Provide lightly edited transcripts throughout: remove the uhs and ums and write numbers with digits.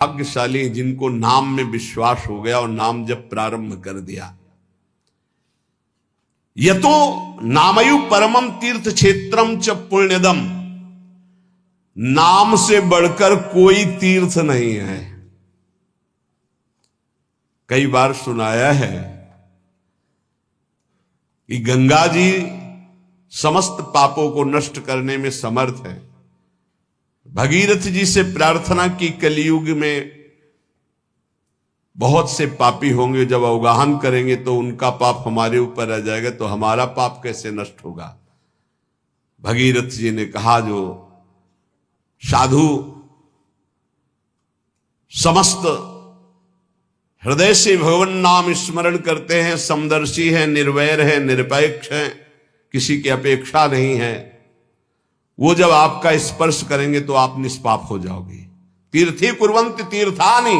भाग्यशाली जिनको नाम में विश्वास हो गया और नाम जब प्रारंभ कर दिया। यतो नामयु परमम तीर्थ क्षेत्रम च पुण्यदम, नाम से बढ़कर कोई तीर्थ नहीं है। कई बार सुनाया है कि गंगा जी समस्त पापों को नष्ट करने में समर्थ है। भगीरथ जी से प्रार्थना की, कलयुग में बहुत से पापी होंगे, जब अवगाहन करेंगे तो उनका पाप हमारे ऊपर आ जाएगा, तो हमारा पाप कैसे नष्ट होगा। भगीरथ जी ने कहा, जो साधु समस्त हृदय से भगवान नाम स्मरण करते हैं, समदर्शी है, निर्वैर है, निरपेक्ष है, किसी की अपेक्षा नहीं है, वो जब आपका स्पर्श करेंगे तो आप निष्पाप हो जाओगे। तीर्थी कुर्वन्ति तीर्थानि,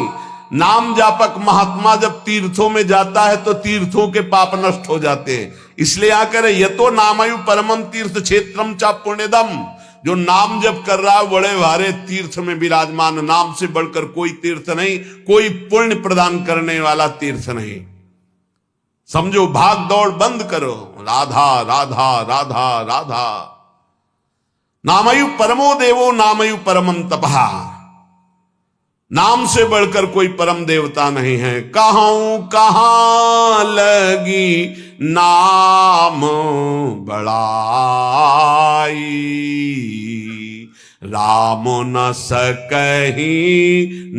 नाम जापक महात्मा जब तीर्थों में जाता है तो तीर्थों के पाप नष्ट हो जाते हैं। इसलिए आकर यतो नामयु परमम तीर्थ क्षेत्रम चा पुण्यदम, जो नाम जप कर रहा है बड़े भारे तीर्थ में विराजमान, नाम से बढ़कर कोई तीर्थ नहीं, कोई पुण्य प्रदान करने वाला तीर्थ नहीं। समझो, भाग दौड़ बंद करो, राधा राधा राधा राधा। नामयु परमो देवो नामयु परमम तपहा, नाम से बढ़कर कोई परम देवता नहीं है। कहां लगी नाम बड़ाई, राम न सकही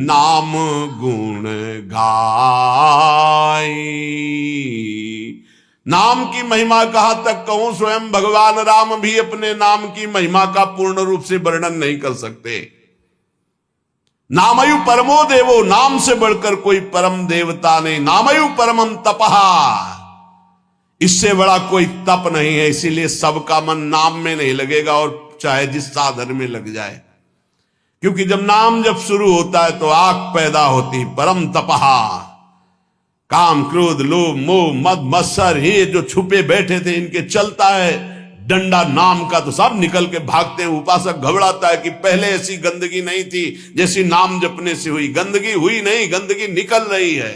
नाम गुण गाई। नाम की महिमा कहां तक कहूं, स्वयं भगवान राम भी अपने नाम की महिमा का पूर्ण रूप से वर्णन नहीं कर सकते। नामयु परमो देवो, नाम से बढ़कर कोई परम देवता नहीं। नामयु परमम तपहा, इससे बड़ा कोई तप नहीं है। इसीलिए सबका मन नाम में नहीं लगेगा, और चाहे जिस साधन में लग जाए, क्योंकि जब नाम जब शुरू होता है तो आग पैदा होती। परम तपहा, काम क्रोध लोभ मोह मद मत्सर, ये जो छुपे बैठे थे इनके चलता है डंडा नाम का, तो सब निकल के भागते हैं। उपासक घबराता है कि पहले ऐसी गंदगी नहीं थी जैसी नाम जपने से हुई। गंदगी हुई नहीं, गंदगी निकल रही है।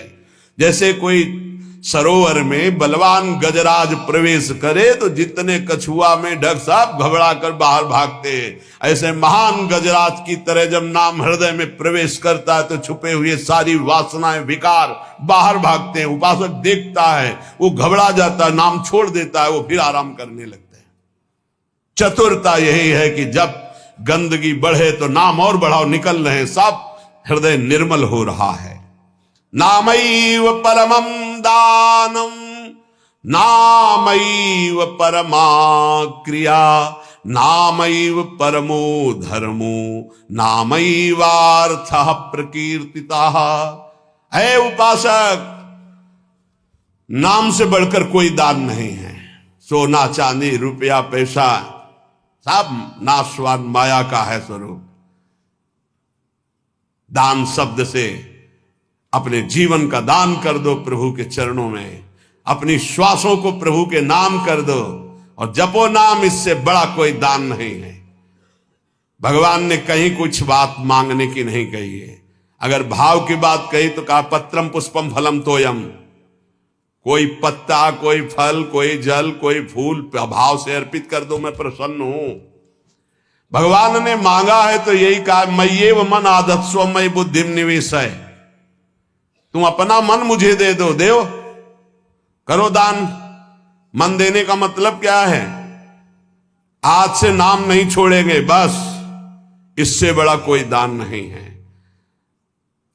जैसे कोई सरोवर में बलवान गजराज प्रवेश करे तो जितने कछुआ में ढक सब घबरा कर बाहर भागते हैं, ऐसे महान गजराज की तरह जब नाम हृदय में प्रवेश करता है तो छुपे हुए सारी वासनाएं विकार बाहर भागते हैं। उपासक देखता है, वो घबरा जाता है, नाम छोड़ देता है, वो फिर आराम करने लगता है। चतुरता यही है कि जब गंदगी बढ़े तो नाम और बढ़ाओ, निकल रहे हैं, सब हृदय निर्मल हो रहा है। नामैव परमं दानम, नामैव परमा क्रिया, नामैव परमो धर्मो, नामैवार्थः प्रकीर्तितः। है उपासक, नाम से बढ़कर कोई दान नहीं है। सोना चांदी रुपया पैसा सब नाशवान माया का है स्वरूप। दान शब्द से अपने जीवन का दान कर दो प्रभु के चरणों में, अपनी श्वासों को प्रभु के नाम कर दो और जपो नाम, इससे बड़ा कोई दान नहीं है। भगवान ने कहीं कुछ बात मांगने की नहीं कही है। अगर भाव की बात कही तो कहा पत्रम पुष्पम फलम तोयम, कोई पत्ता, कोई फल, कोई जल, कोई फूल भाव से अर्पित कर दो, मैं प्रसन्न हूं। भगवान ने मांगा है तो यही कहा, मय्येव मन आधत्स्व मयि बुद्धिम निवेशय, तुम अपना मन मुझे दे दो, देव करो दान। मन देने का मतलब क्या है? आज से नाम नहीं छोड़ेंगे, बस, इससे बड़ा कोई दान नहीं है।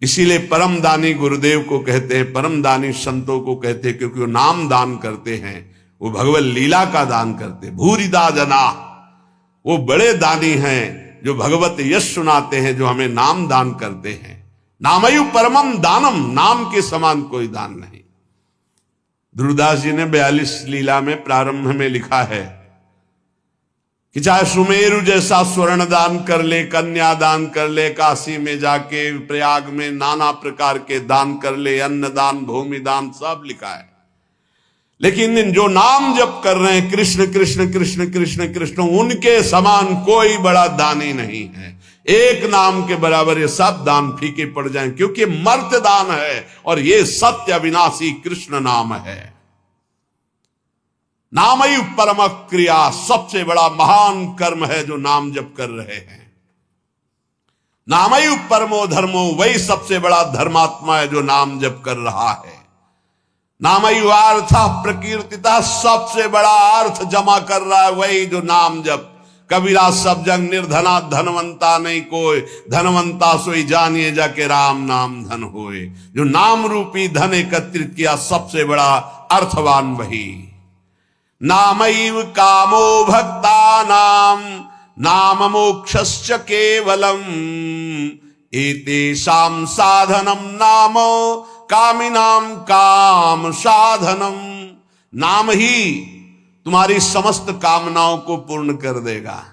इसीलिए परम दानी गुरुदेव को कहते हैं, परम दानी संतों को कहते हैं, क्योंकि वो नाम दान करते हैं, वो भगवत लीला का दान करते हैं। भूरिदा जना, वो बड़े दानी हैं जो भगवत यश सुनाते हैं, जो हमें नाम दान करते हैं। नामयु परमम दानम, नाम के समान कोई दान नहीं। ध्रुवदास जी ने 42 लीला में प्रारंभ में लिखा है कि चाहे सुमेरु जैसा स्वर्ण दान कर ले, कन्या दान कर ले, काशी में जाके प्रयाग में नाना प्रकार के दान कर ले, अन्न दान, भूमि दान, सब लिखा है। लेकिन जो नाम जप कर रहे हैं कृष्ण कृष्ण कृष्ण कृष्ण कृष्ण, उनके समान कोई बड़ा दानी नहीं है। एक नाम के बराबर ये सब दान फीके पड़ जाएं, क्योंकि मर्त्य दान है और ये सत्य अविनाशी कृष्ण नाम है। नाम ही परम क्रिया, सबसे बड़ा महान कर्म है जो नाम जप कर रहे हैं। नामयु परमो धर्मो, वही सबसे बड़ा धर्मात्मा है जो नाम जप कर रहा है। नामयु अर्थ प्रकीर्तिता, सबसे बड़ा अर्थ जमा कर रहा है वही जो नाम जप। कबीरा सब जग निर्धना, धनवंता नहीं कोई, धनवंता सोई जानिए जाके राम नाम धन होए। जो नाम रूपी धन एकत्रित किया, सबसे बड़ा अर्थवान वही। नामैव कामो भक्ता नाम, नाम मोक्षस्य केवलम, एतेषां साधनम नाम कामिनाम काम साधनम। नाम ही तुम्हारी समस्त कामनाओं को पूर्ण कर देगा।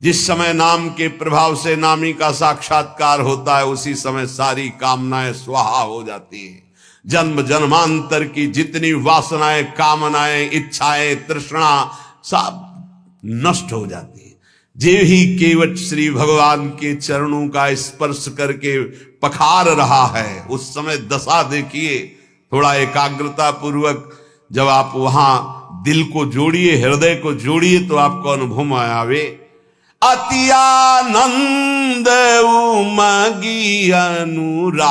जिस समय नाम के प्रभाव से नामी का साक्षात्कार होता है, उसी समय सारी कामनाएं स्वाहा हो जाती है। जन्म जन्मांतर की जितनी वासनाएं, कामनाएं, इच्छाएं, तृष्णा सब नष्ट हो जाती है। जे ही केवट श्री भगवान के चरणों का स्पर्श करके पखार रहा है, उस समय दशा देखिए। थोड़ा एकाग्रता पूर्वक जब आप वहां दिल को जोड़िए, हृदय को जोड़िए, तो आपको अनुभव में आवे। अति आनंद उमगी अनुरागा,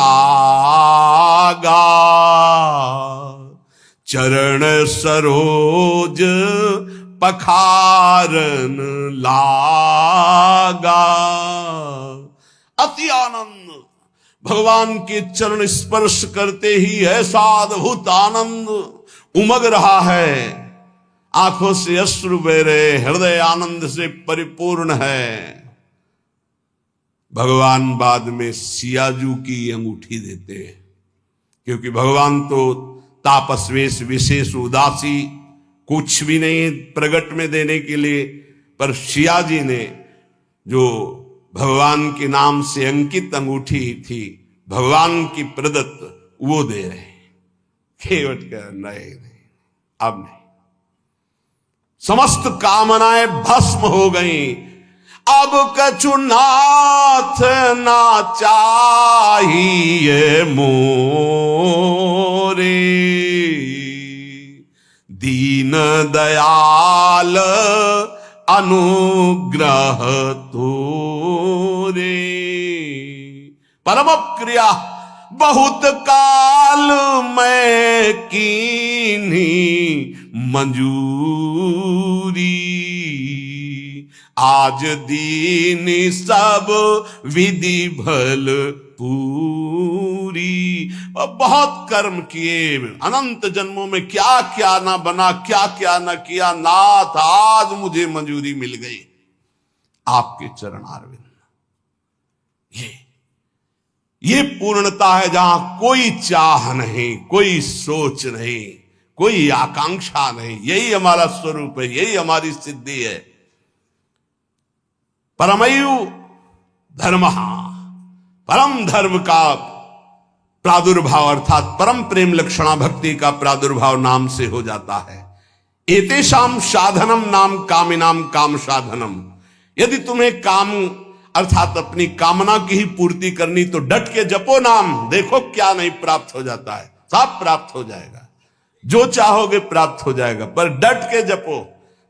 चरण सरोज पखारन लागा। अति आनंद, भगवान के चरण स्पर्श करते ही ऐसा अद्भुत आनंद उमग रहा है। आंखों से अश्रु बह रहे, हृदय आनंद से परिपूर्ण है। भगवान बाद में सियाजू की अंगूठी देते हैं, क्योंकि भगवान तो तापस्वेश विशेष उदासी, कुछ भी नहीं प्रगट में देने के लिए, पर सियाजी ने जो भगवान के नाम से अंकित अंगूठी थी, भगवान की प्रदत्त, वो दे रहे। केवट का नहीं, अब नहीं। समस्त कामनाएं भस्म हो गई। अब कछु नाथ ना चाहिए मोरे, दीन दयाल अनुग्रह तोरे। परम क्रिया बहुत काल में कीन्ही मंजूरी, आज दीन सब विधि भल पूरी। बहुत कर्म किए, अनंत जन्मों में क्या क्या ना बना, क्या क्या ना किया, नाथ आज मुझे मंजूरी मिल गई आपके चरणारविंद। ये पूर्णता है जहां कोई चाह नहीं, कोई सोच नहीं, कोई आकांक्षा नहीं। यही हमारा स्वरूप है, यही हमारी सिद्धि है। परमयु धर्म, परम धर्म का प्रादुर्भाव अर्थात परम प्रेम लक्षणा भक्ति का प्रादुर्भाव नाम से हो जाता है। एतेषाम साधनम नाम कामिनाम काम साधनम। यदि तुम्हें काम अर्थात अपनी कामना की ही पूर्ति करनी, तो डट के जपो नाम, देखो क्या नहीं प्राप्त हो जाता है। सब प्राप्त हो जाएगा, जो चाहोगे प्राप्त हो जाएगा, पर डट के जपो।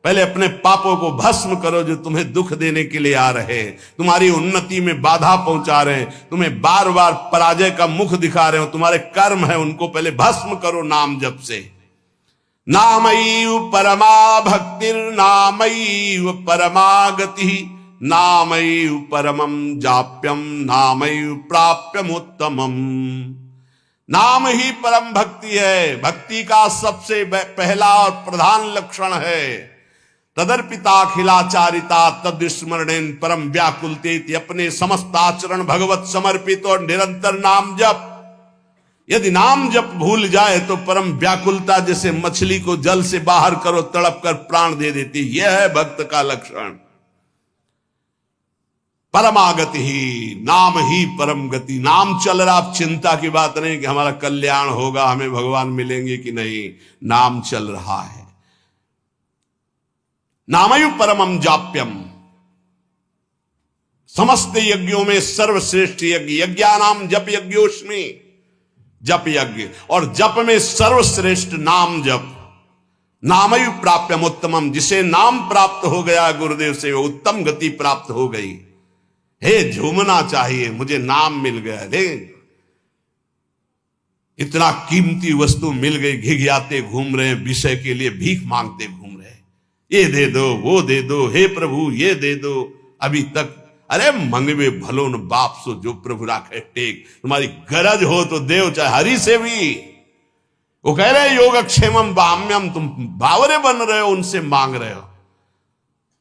पहले अपने पापों को भस्म करो जो तुम्हें दुख देने के लिए आ रहे हैं, तुम्हारी उन्नति में बाधा पहुंचा रहे हैं, तुम्हें बार बार पराजय का मुख दिखा रहे हो, तुम्हारे कर्म है, उनको पहले भस्म करो नाम जप से। नामैव परमा भक्तिर नामैव परमा गति, नामैव परमं जाप्यम नामैव प्राप्यमुत्तमम्। नाम ही परम भक्ति है, भक्ति का सबसे पहला और प्रधान लक्षण है। तदर्पिताखिलाचारिता तद्स्मरणेन परम व्याकुलते, अपने समस्त आचरण भगवत समर्पित और निरंतर नाम जप। यदि नाम जप भूल जाए तो परम व्याकुलता, जैसे मछली को जल से बाहर करो तड़प कर प्राण दे देती, यह है भक्त का लक्षण। परमागति ही, नाम ही परम गति। नाम चल रहा, आप चिंता की बात नहीं कि हमारा कल्याण होगा, हमें भगवान मिलेंगे कि नहीं, नाम चल रहा है। नामयु परमं जाप्यम, समस्त यज्ञों में सर्वश्रेष्ठ यज्ञ, यज्ञानाम जप यज्ञोस्मि, जप यज्ञ, और जप में सर्वश्रेष्ठ नाम जप। नामयु प्राप्यम उत्तमम, जिसे नाम प्राप्त हो गया गुरुदेव से वो उत्तम गति प्राप्त हो गई। हे झूमना चाहिए, मुझे नाम मिल गया, ले इतना कीमती वस्तु मिल गई, घिघियाते घूम रहे हैं, विषय के लिए भीख मांगते घूम रहे हैं, ये दे दो वो दे दो, हे प्रभु ये दे दो। अभी तक अरे मंगवे भलो न बाप सो जो प्रभु राखे टेक, तुम्हारी गरज हो तो देव, चाहे हरि से भी। वो कह रहे योगक्षेमम बाम्यम, तुम बावरे बन रहे हो, उनसे मांग रहे हो।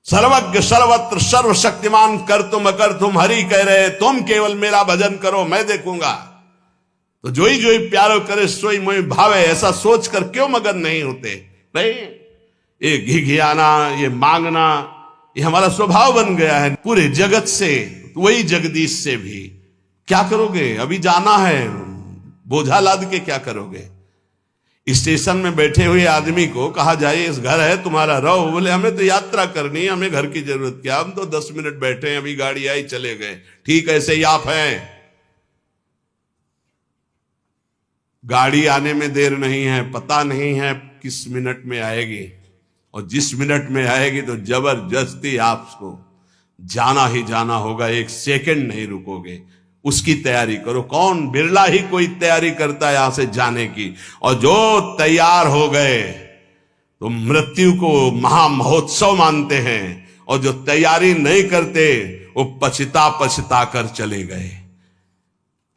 सर्वज्ञ सर्वत्र सर्वशक्तिमान कर तुम अकर तुम, हरि कह रहे तुम केवल मेरा भजन करो मैं देखूंगा। तो जोई जोई प्यारो करे सोई मोई भावे, ऐसा सोचकर क्यों मगन नहीं होते? नहीं, ये घिघियाना, ये मांगना, ये हमारा स्वभाव बन गया है। पूरे जगत से, वही जगदीश से भी क्या करोगे? अभी जाना है, बोझा लाद के क्या करोगे? स्टेशन में बैठे हुए आदमी को कहा जाए इस घर है तुम्हारा, रहो। बोले हमें तो यात्रा करनी है, हमें घर की जरूरत क्या, हम तो 10 मिनट बैठे हैं, अभी गाड़ी आई चले गए। ठीक ऐसे ही आप हैं, गाड़ी आने में देर नहीं है, पता नहीं है किस मिनट में आएगी, और जिस मिनट में आएगी तो जबरदस्ती आपको जाना ही जाना होगा, एक सेकंड नहीं रुकोगे। उसकी तैयारी करो। कौन, बिरला ही कोई तैयारी करता है यहां से जाने की, और जो तैयार हो गए तो मृत्यु को महामहोत्सव मानते हैं, और जो तैयारी नहीं करते वो पछता पछता कर चले गए।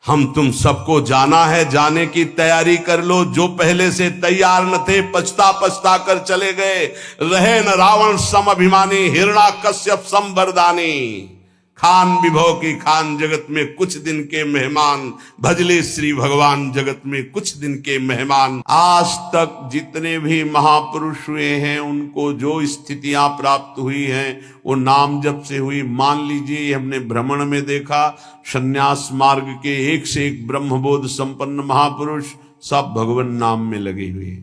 हम तुम सबको जाना है, जाने की तैयारी कर लो। जो पहले से तैयार न थे पछता पछता कर चले गए। रहे न रावण सम अभिमानी, हिरणा कश्यप सम वरदानी। खान विभव की खान, जगत में कुछ दिन के मेहमान, भजले श्री भगवान जगत में कुछ दिन के मेहमान। आज तक जितने भी महापुरुष हुए हैं उनको जो स्थितियां प्राप्त हुई हैं वो नाम जप से हुई। मान लीजिए हमने भ्रमण में देखा, संन्यास मार्ग के एक से एक ब्रह्मबोध संपन्न महापुरुष सब भगवान नाम में लगे हुए।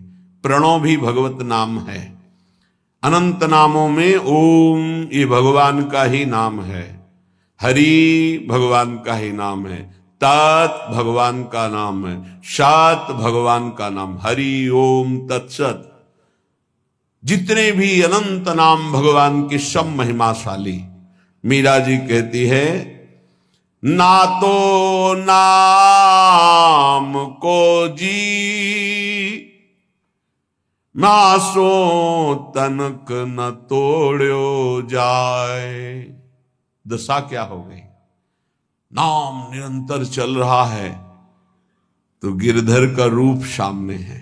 प्रणव भी भगवत नाम है। अनंत नामों में ओम ये भगवान का ही नाम है, हरि भगवान का ही नाम है, तत् भगवान का नाम है, सत भगवान का नाम, हरि ओम तत्सत। जितने भी अनंत नाम भगवान की सब महिमाशाली। मीरा जी कहती है, ना तो नाम को जी मासो तनक न तोड़ो जाए। दशा क्या हो गई? नाम निरंतर चल रहा है तो गिरधर का रूप सामने है।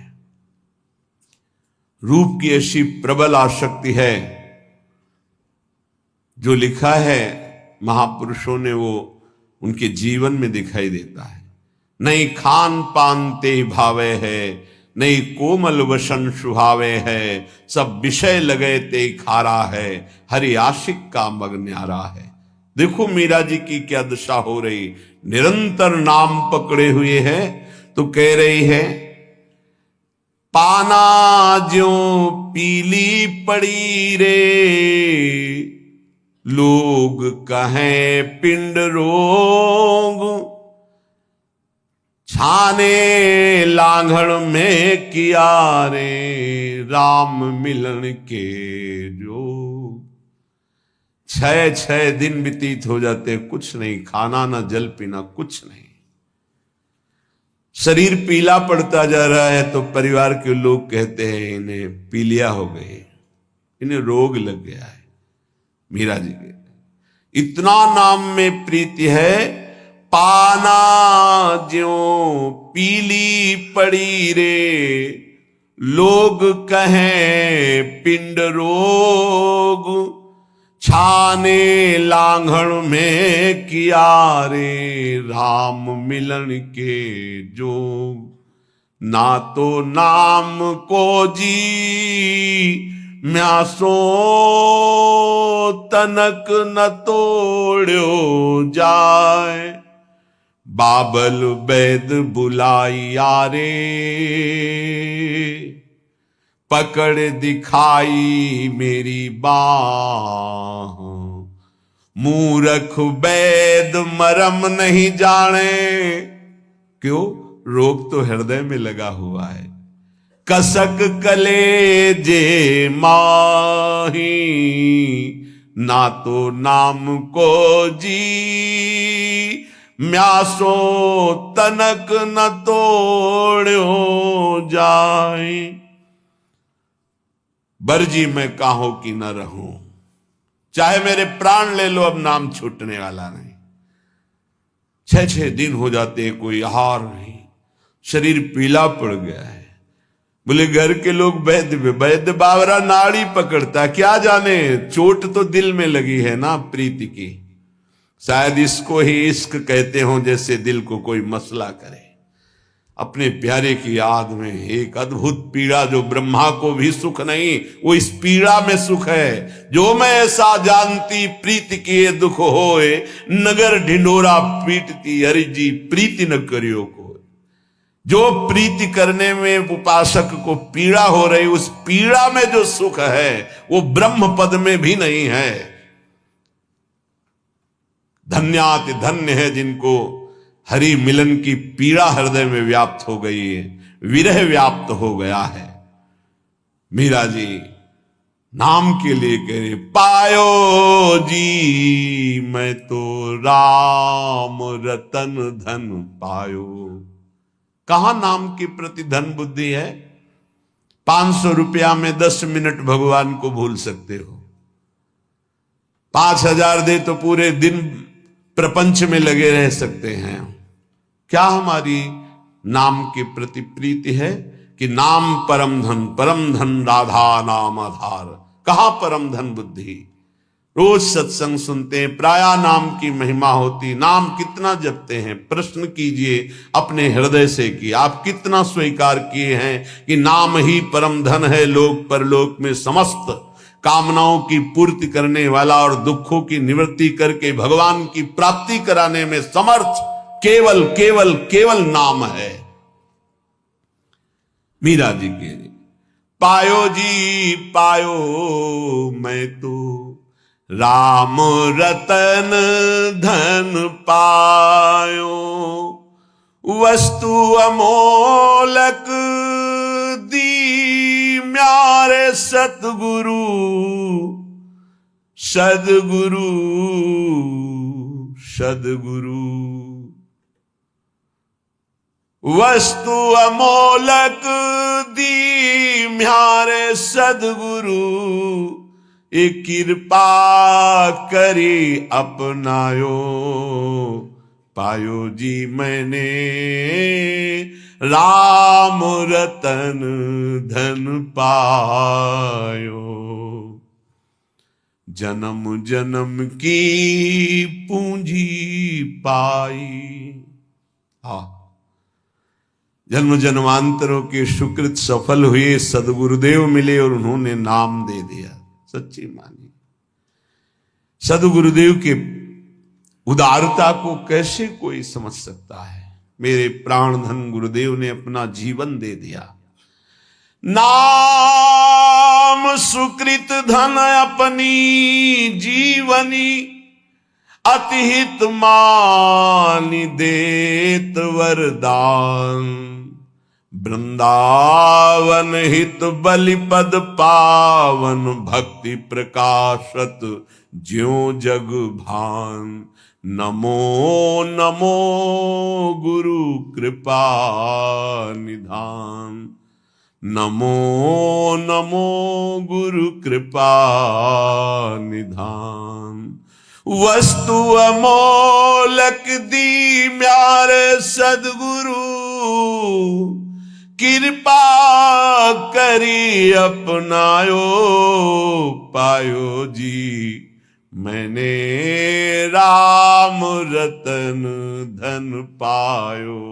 रूप की ऐसी प्रबल आसक्ति है, जो लिखा है महापुरुषों ने वो उनके जीवन में दिखाई देता है। नहीं खान पान ते भावे है, नहीं कोमल वसन सुहावे है, सब विषय लगे ते खारा है, हरि आशिक का मग न्यारा है। देखो मीरा जी की क्या दशा हो रही, निरंतर नाम पकड़े हुए है। तो कह रही है, पाना ज्यों पीली पड़ी रे, लोग कहें पिंड रोग, छाने लांघड़ में किया रे, राम मिलन के जोग। 6 दिन व्यतीत हो जाते, कुछ नहीं, खाना ना जल पीना, कुछ नहीं। शरीर पीला पड़ता जा रहा है तो परिवार के लोग कहते हैं इन्हें पीलिया हो गई, इन्हें रोग लग गया है। मीरा जी के इतना नाम में प्रीति है, पाना ज्यों पीली पड़ी रे, लोग कहें पिंड रोग, छाने लांघड़ में किया रे, राम मिलन के जोग। ना तो नाम को जी म्यासो तनक न तोड़ो जाए, बाबल वैद बुलाइया रे, पकड़ दिखाई मेरी बाह, मूरख वैद मरम नहीं जाने। क्यों? रोग तो हृदय में लगा हुआ है। कसक कलेजे माही, ना तो नाम को जी, म्यासो तनक न तोड़ो जाए। बरजी मैं काहो की न रहूं, चाहे मेरे प्राण ले लो, अब नाम छूटने वाला नहीं। 6-6 दिन हो जाते, कोई आहार नहीं, शरीर पीला पड़ गया है। बोले घर के लोग वैद्य बावरा नाड़ी पकड़ता, क्या जाने चोट तो दिल में लगी है ना प्रीति की। शायद इसको ही इश्क कहते हो, जैसे दिल को कोई मसला करे। अपने प्यारे की याद में एक अद्भुत पीड़ा, जो ब्रह्मा को भी सुख नहीं, वो इस पीड़ा में सुख है। जो मैं ऐसा जानती प्रीति किए दुख होए, नगर ढिंडोरा पीटती हरि जी प्रीति न करियो को। जो प्रीति करने में उपासक को पीड़ा हो रही, उस पीड़ा में जो सुख है वो ब्रह्म पद में भी नहीं है। धन्याति धन्य है जिनको हरि मिलन की पीड़ा हृदय में व्याप्त हो गई है, विरह व्याप्त हो गया है। मीरा जी नाम के लिए कह रहे, पायो जी मैं तो राम रतन धन पायो। कहां नाम के प्रति धन बुद्धि है? 500 रुपया में 10 मिनट भगवान को भूल सकते हो। 5000 दे तो पूरे दिन प्रपंच में लगे रह सकते हैं। क्या हमारी नाम के प्रति प्रीति है कि नाम परम धन राधा नाम आधार। कहां परम धन बुद्धि? रोज सत्संग सुनते हैं, प्राया नाम की महिमा होती, नाम कितना जपते हैं? प्रश्न कीजिए अपने हृदय से कि आप कितना स्वीकार किए हैं कि नाम ही परम धन है, लोक परलोक में समस्त कामनाओं की पूर्ति करने वाला और दुखों की निवृत्ति करके भगवान की प्राप्ति कराने में समर्थ केवल केवल केवल नाम है। मीरा जी के पायो जी पायो मैं तो राम रतन धन पायो, वस्तु अमोलक दी म्यारे सतगुरु सदगुरु सदगुरु। वस्तु अमोलक दी म्यारे सदगुरु, एक कृपा करी अपनायो। पायो जी मैंने राम रतन धन पायो, जन्म जन्म की पूंजी पाई। जन्म जन्मांतरों के सुकृत सफल हुए, सदगुरुदेव मिले और उन्होंने नाम दे दिया। सच्ची मानी सदगुरुदेव के उदारता को कैसे कोई समझ सकता है। मेरे प्राण धन गुरुदेव ने अपना जीवन दे दिया। नाम सुकृत धन अपनी जीवनी, अतिहित मानि देत वरदान। वृंदावन हित बलिपद पावन, भक्ति प्रकाशत ज्यों जग भान। नमो नमो गुरु कृपा निधान, नमो नमो गुरु कृपा निधान। वस्तु अमोलक दी म्यारे सदगुरु, कृपा करी अपनायो। पायो जी मैंने राम रतन धन पायो,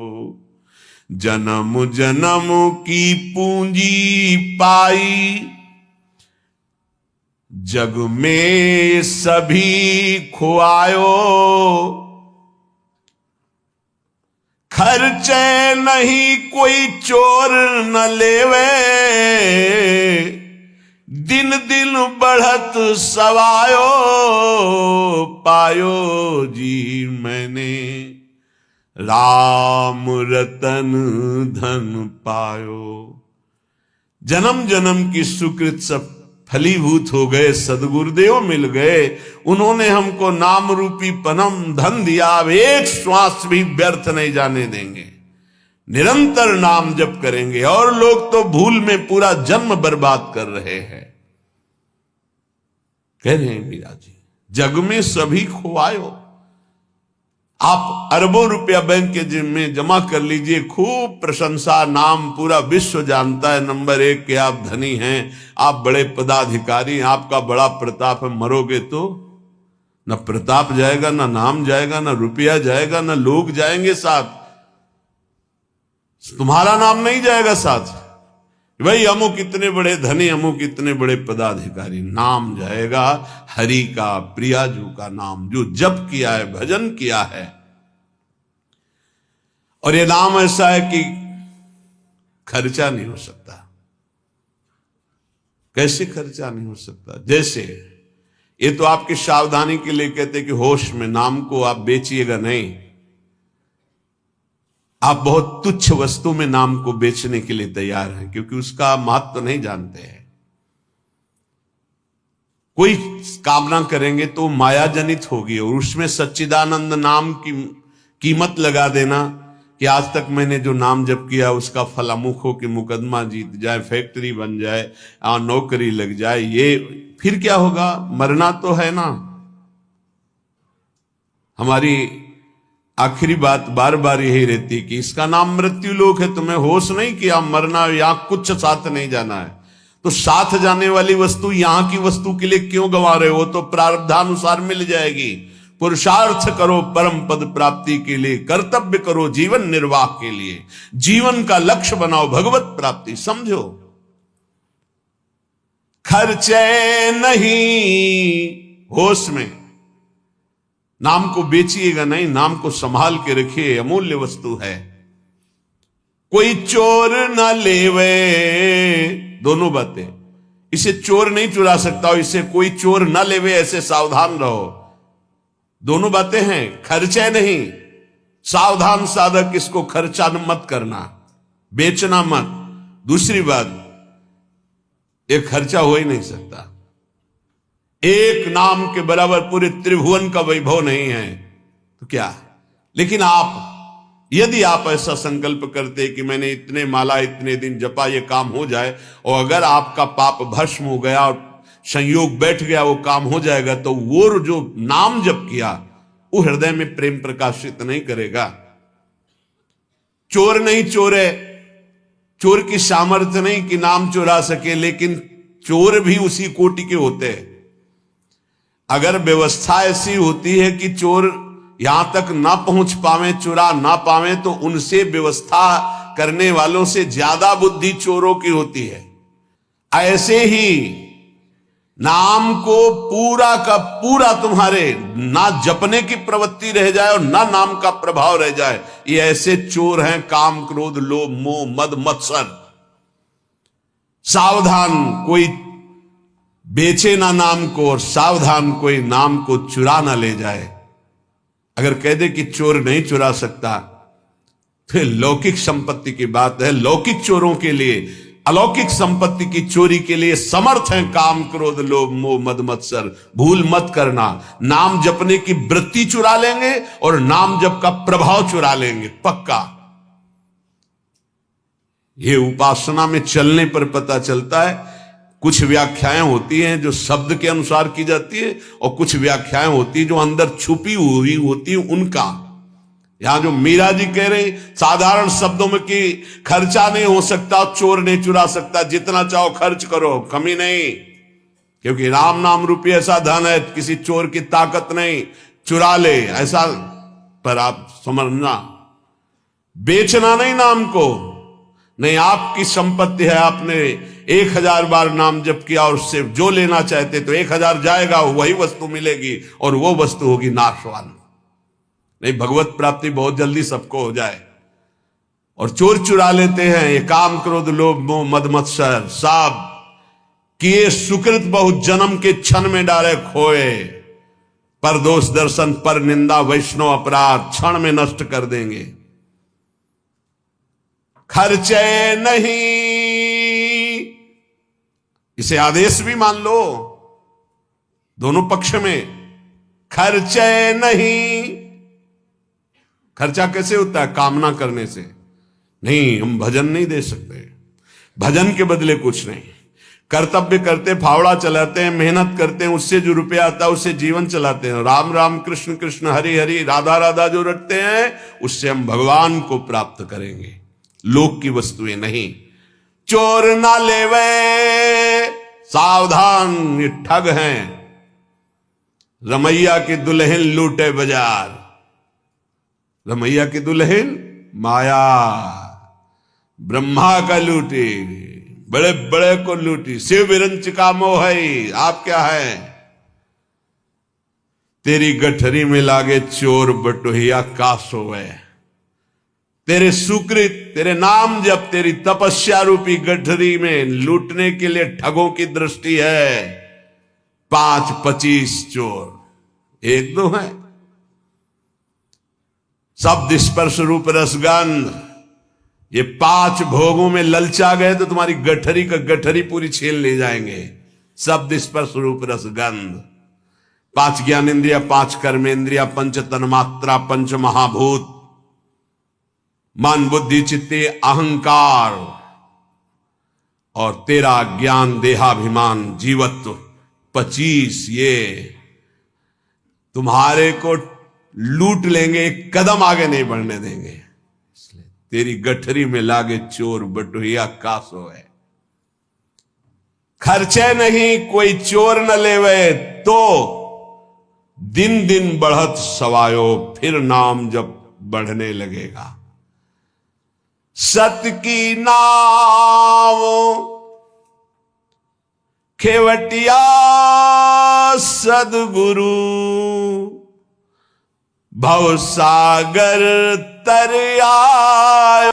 जन्म जन्म की पूंजी पाई। जग में सभी खुआयो, खर्चे नहीं कोई चोर न लेवे। दिन दिन बढ़त सवायो, पायो जी मैंने राम रतन धन पायो। जन्म जन्म की सुकृत सब फलीभूत हो गए, सदगुरुदेव मिल गए, उन्होंने हमको नाम रूपी परम धन दिया। अब एक श्वास भी व्यर्थ नहीं जाने देंगे, निरंतर नाम जप करेंगे। और लोग तो भूल में पूरा जन्म बर्बाद कर रहे हैं। कह रहे हैं मीरा जी, जग में सभी खोआयो। आप अरबों रुपया बैंक के में जमा कर लीजिए, खूब प्रशंसा, नाम पूरा विश्व जानता है नंबर 1 के आप धनी हैं, आप बड़े पदाधिकारी, आपका बड़ा प्रताप है। मरोगे तो न प्रताप जाएगा, न नाम जाएगा, न रुपया जाएगा, न लोग जाएंगे साथ, तुम्हारा नाम नहीं जाएगा साथ। भाई अमुक इतने बड़े धनी, अमुक इतने बड़े पदाधिकारी, नाम जाएगा हरि का, प्रियाजू का नाम, जो जप किया है, भजन किया है। और ये नाम ऐसा है कि खर्चा नहीं हो सकता। कैसे खर्चा नहीं हो सकता? जैसे ये तो आपकी सावधानी के लिए कहते कि होश में नाम को आप बेचिएगा नहीं। आप बहुत तुच्छ वस्तु में नाम को बेचने के लिए तैयार हैं, क्योंकि उसका महत्व तो नहीं जानते हैं। कोई कामना करेंगे तो माया जनित होगी, और उसमें सच्चिदानंद नाम की कीमत लगा देना कि आज तक मैंने जो नाम जप किया उसका फल अमुक हो कि मुकदमा जीत जाए, फैक्ट्री बन जाए, नौकरी लग जाए, ये फिर क्या होगा? मरना तो है ना। हमारी आखिरी बात बार बार यही रहती कि इसका नाम मृत्यु लोक है, तुम्हें होश नहीं किया, मरना यहां कुछ साथ नहीं जाना है। तो साथ जाने वाली वस्तु यहां की वस्तु के लिए क्यों गंवा रहे हो? तो प्रारब्धानुसार मिल जाएगी। पुरुषार्थ करो परम पद प्राप्ति के लिए, कर्तव्य करो जीवन निर्वाह के लिए, जीवन का लक्ष्य बनाओ भगवत प्राप्ति। समझो, खर्चे नहीं होश में, नाम को बेचिएगा नहीं, नाम को संभाल के रखिए, अमूल्य वस्तु है। कोई चोर न लेवे, दोनों बातें, इसे चोर नहीं चुरा सकता, और इसे कोई चोर न लेवे, ऐसे सावधान रहो। दोनों बातें हैं, खर्चे नहीं, सावधान साधक, इसको खर्चा मत करना, बेचना मत। दूसरी बात, ये खर्चा हो ही नहीं सकता। एक नाम के बराबर पूरे त्रिभुवन का वैभव नहीं है तो क्या। लेकिन आप, यदि आप ऐसा संकल्प करते कि मैंने इतने माला इतने दिन जपा, ये काम हो जाए, और अगर आपका पाप भस्म हो गया और संयोग बैठ गया, वो काम हो जाएगा, तो वो जो नाम जप किया वो हृदय में प्रेम प्रकाशित नहीं करेगा। चोर नहीं चोरे, चोर की सामर्थ्य नहीं कि नाम चुरा सके, लेकिन चोर भी उसी कोटि के होते हैं। अगर व्यवस्था ऐसी होती है कि चोर यहां तक ना पहुंच पावे, चुरा ना पावे, तो उनसे व्यवस्था करने वालों से ज्यादा बुद्धि चोरों की होती है। ऐसे ही नाम को पूरा का पूरा तुम्हारे ना जपने की प्रवृत्ति रह जाए और ना नाम का प्रभाव रह जाए, ये ऐसे चोर हैं काम क्रोध लोभ मोह मद मत्सर। सावधान कोई बेचे ना नाम को, और सावधान कोई नाम को चुरा ना ले जाए। अगर कह दे कि चोर नहीं चुरा सकता, फिर लौकिक संपत्ति की बात है। लौकिक चोरों के लिए, अलौकिक संपत्ति की चोरी के लिए समर्थ हैं काम क्रोध लोभ मोह मद मत्सर। भूल मत करना, नाम जपने की वृत्ति चुरा लेंगे और नाम जप का प्रभाव चुरा लेंगे, पक्का। ये उपासना में चलने पर पता चलता है। कुछ व्याख्याएं होती हैं जो शब्द के अनुसार की जाती है, और कुछ व्याख्याएं होती है जो अंदर छुपी हुई होती है उनका। यहां जो मीरा जी कह रहे साधारण शब्दों में कि खर्चा नहीं हो सकता, चोर नहीं चुरा सकता, जितना चाहो खर्च करो, कमी नहीं, क्योंकि राम नाम रूपी ऐसा धन है, किसी चोर की ताकत नहीं, चुरा ले ऐसा। पर आप समझना, बेचना नहीं नाम को, नहीं आपकी संपत्ति है, आपने 1000 बार नाम जप किया और उससे जो लेना चाहते तो 1000 जाएगा, वही वस्तु मिलेगी, और वो वस्तु होगी नाशवान। नहीं, भगवत प्राप्ति बहुत जल्दी सबको हो जाए। और चोर चुरा लेते हैं, ये काम क्रोध लोभ मोह मद मत्सर सब कि ये सुकृत बहुत जन्म के क्षण में डाले खोए, पर दोष दर्शन पर निंदा वैष्णव अपराध क्षण में नष्ट कर देंगे। खर्चे नहीं, इसे आदेश भी मान लो, दोनों पक्ष में। खर्चे नहीं, खर्चा कैसे होता है? कामना करने से। नहीं, हम भजन नहीं दे सकते, भजन के बदले कुछ नहीं। कर्तव्य करते, फावड़ा चलाते हैं, मेहनत करते हैं, उससे जो रुपया आता है उससे जीवन चलाते हैं। राम राम कृष्ण कृष्ण हरि हरि राधा राधा जो रटते हैं, उससे हम भगवान को प्राप्त करेंगे, लोक की वस्तुएं नहीं। चोर ना लेवे, सावधान, ये ठग हैं। रमैया की दुल्हन लूटे बाजार, रमैया की दुल्हन माया, ब्रह्मा का लूटी, बड़े बड़े को लूटी। शिव विरंच का मोह है, आप क्या है? तेरी गठरी में लागे चोर बटोहिया का सोवे। तेरे सुकृत, तेरे नाम जब तेरी तपस्या रूपी गठरी में लूटने के लिए ठगों की दृष्टि है। 5-25 चोर, एक दो है। शब्द स्पर्श रूप रसगंध, ये 5 भोगों में ललचा गए तो तुम्हारी गठरी का गठरी पूरी छीन ले जाएंगे। शब्द स्पर्श रूप रसगंध, 5 ज्ञानेन्द्रिया, 5 कर्मेंद्रिया, 5 तन्मात्रा, 5 महाभूत, मन बुद्धि चित्ते अहंकार, और तेरा ज्ञान देहाभिमान जीवत्व 25, ये तुम्हारे को लूट लेंगे, एक कदम आगे नहीं बढ़ने देंगे। इसलिए तेरी गठरी में लागे चोर बटोहिया कासो है। खर्चे नहीं, कोई चोर न लेवे, तो दिन दिन बढ़त सवायो, फिर नाम जब बढ़ने लगेगा। सत की नाव खेवटिया सदगुरु, भव सागर तर आयो।